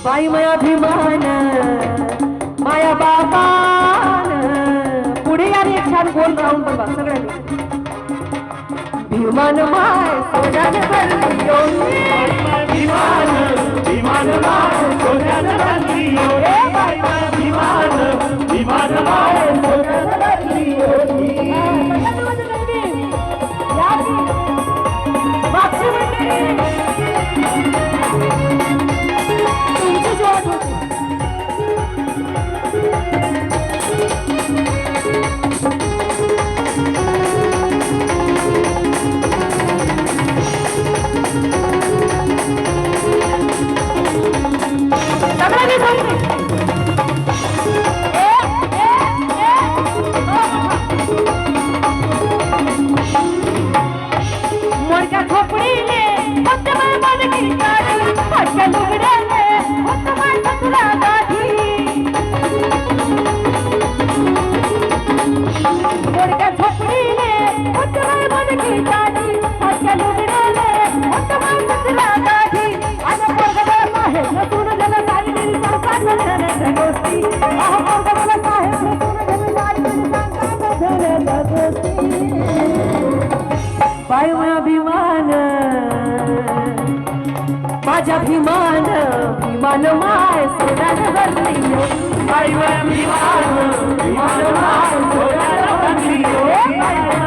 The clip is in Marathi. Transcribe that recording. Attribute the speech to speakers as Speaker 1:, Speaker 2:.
Speaker 1: बाई माया अभिमान माया बाबान पुढे यार एक छान गोल राऊंड बघा सगळ्यांनी भीमान माय सोन्याने भरली
Speaker 2: विमान विमान माय सोन्याने भरली बाई माया विमान विमान माय सोन्याने भरली
Speaker 1: बाई माया अभिमान माझ्या भीमान भीमान माय सोन्याने भरली
Speaker 2: बाई माया विमान विमान माय सोन्याने भरली